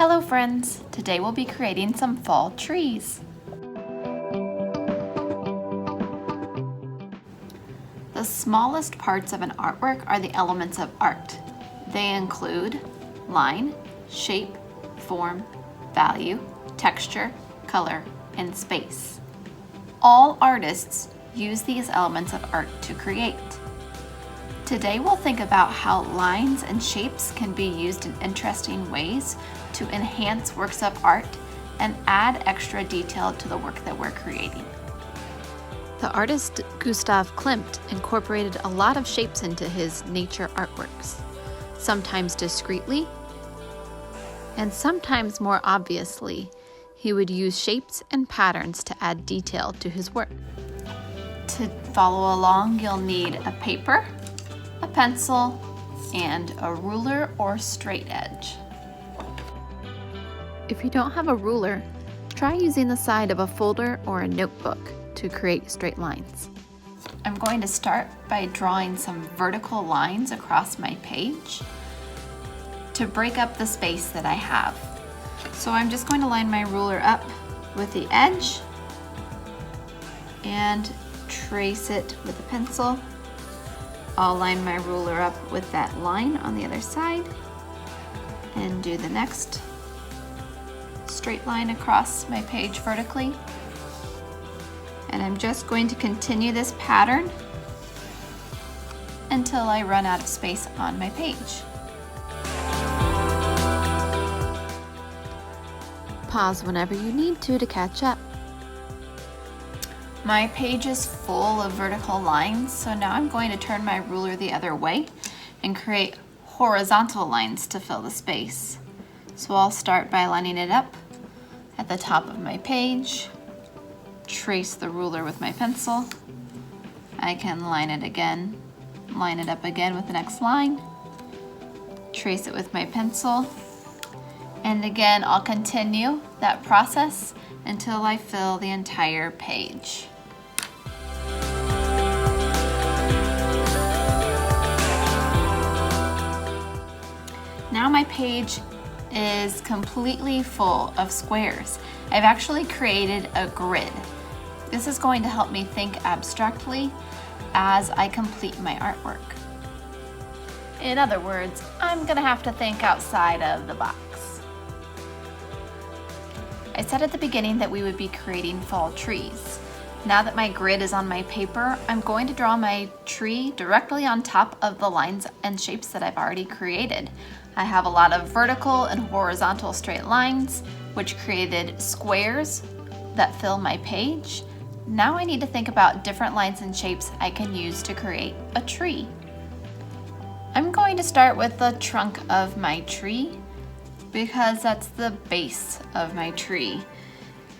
Hello friends! Today we'll be creating some fall trees. The smallest parts of an artwork are the elements of art. They include line, shape, form, value, texture, color, and space. All artists use these elements of art to create. Today we'll think about how lines and shapes can be used in interesting ways to enhance works of art and add extra detail to the work that we're creating. The artist Gustav Klimt incorporated a lot of shapes into his nature artworks, sometimes discreetly, and sometimes more obviously. He would use shapes and patterns to add detail to his work. To follow along, you'll need a paper, a pencil, and a ruler or straight edge. If you don't have a ruler, try using the side of a folder or a notebook to create straight lines. I'm going to start by drawing some vertical lines across my page to break up the space that I have. So I'm just going to line my ruler up with the edge and trace it with a pencil. I'll line my ruler up with that line on the other side and do the next straight line across my page vertically. And I'm just going to continue this pattern until I run out of space on my page. Pause whenever you need to catch up. My page is full of vertical lines, so now I'm going to turn my ruler the other way and create horizontal lines to fill the space. So I'll start by lining it up at the top of my page, trace the ruler with my pencil. I can line it up again with the next line, trace it with my pencil, and again I'll continue that process until I fill the entire page. Now my page is completely full of squares. I've actually created a grid. This is going to help me think abstractly as I complete my artwork. In other words, I'm gonna have to think outside of the box. I said at the beginning that we would be creating fall trees. Now that my grid is on my paper, I'm going to draw my tree directly on top of the lines and shapes that I've already created. I have a lot of vertical and horizontal straight lines, which created squares that fill my page. Now I need to think about different lines and shapes I can use to create a tree. I'm going to start with the trunk of my tree because that's the base of my tree.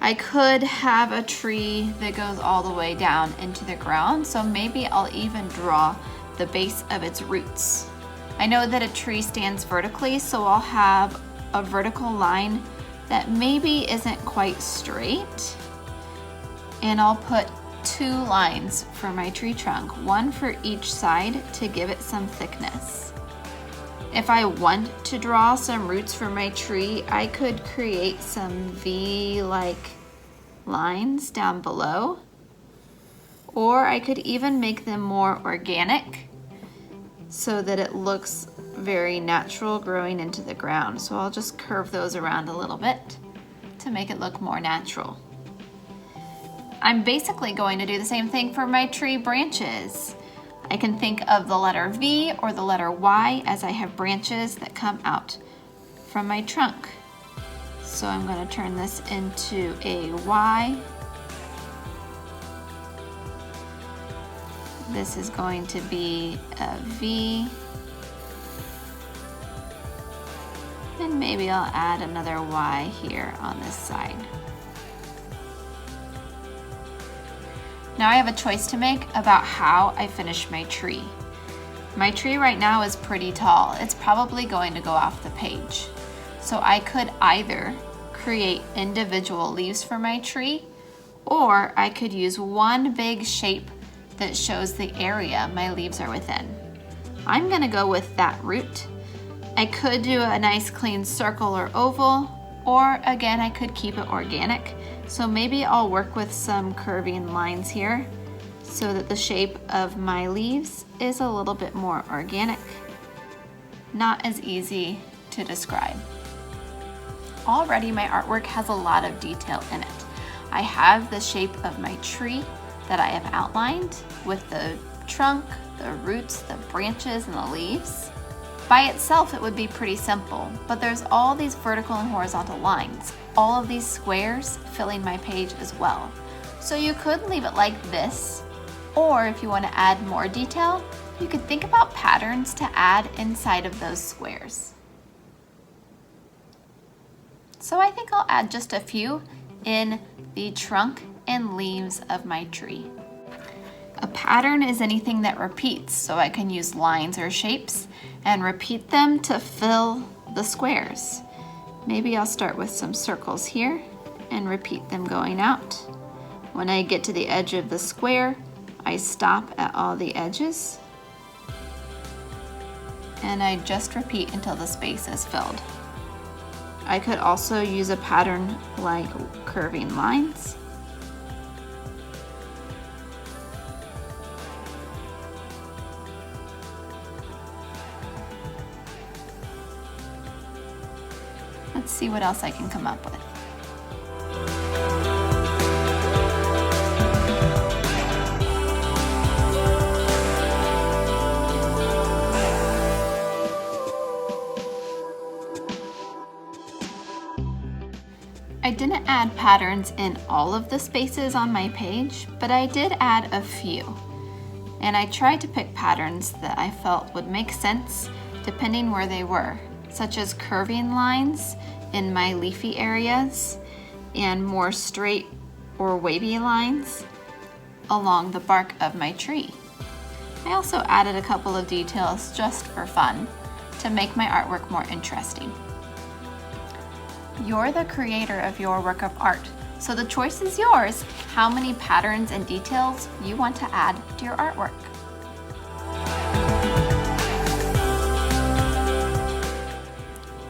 I could have a tree that goes all the way down into the ground, so maybe I'll even draw the base of its roots. I know that a tree stands vertically, so I'll have a vertical line that maybe isn't quite straight, and I'll put two lines for my tree trunk, one for each side to give it some thickness. If I want to draw some roots for my tree, I could create some V-like lines down below, or I could even make them more organic so that it looks very natural growing into the ground. So I'll just curve those around a little bit to make it look more natural. I'm basically going to do the same thing for my tree branches. I can think of the letter V or the letter Y as I have branches that come out from my trunk. So I'm going to turn this into a Y. This is going to be a V. And maybe I'll add another Y here on this side. Now I have a choice to make about how I finish my tree. My tree right now is pretty tall. It's probably going to go off the page. So I could either create individual leaves for my tree, or I could use one big shape that shows the area my leaves are within. I'm gonna go with that route I could do a nice clean circle or oval, or again, I could keep it organic. So maybe I'll work with some curving lines here so that the shape of my leaves is a little bit more organic. Not as easy to describe. Already my artwork has a lot of detail in it. I have the shape of my tree that I have outlined with the trunk, the roots, the branches, and the leaves. By itself, it would be pretty simple, but there's all these vertical and horizontal lines, all of these squares filling my page as well. So you could leave it like this, or if you want to add more detail, you could think about patterns to add inside of those squares. So I think I'll add just a few in the trunk and leaves of my tree. A pattern is anything that repeats, so I can use lines or shapes and repeat them to fill the squares. Maybe I'll start with some circles here and repeat them going out. When I get to the edge of the square, I stop at all the edges and I just repeat until the space is filled. I could also use a pattern like curving lines. Let's see what else I can come up with. I didn't add patterns in all of the spaces on my page, but I did add a few. And I tried to pick patterns that I felt would make sense depending where they were, such as curving lines in my leafy areas and more straight or wavy lines along the bark of my tree. I also added a couple of details just for fun to make my artwork more interesting. You're the creator of your work of art, so the choice is yours how many patterns and details you want to add to your artwork.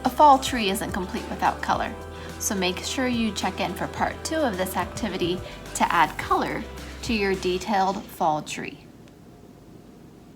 A fall tree isn't complete without color, so make sure you check in for part 2 of this activity to add color to your detailed fall tree.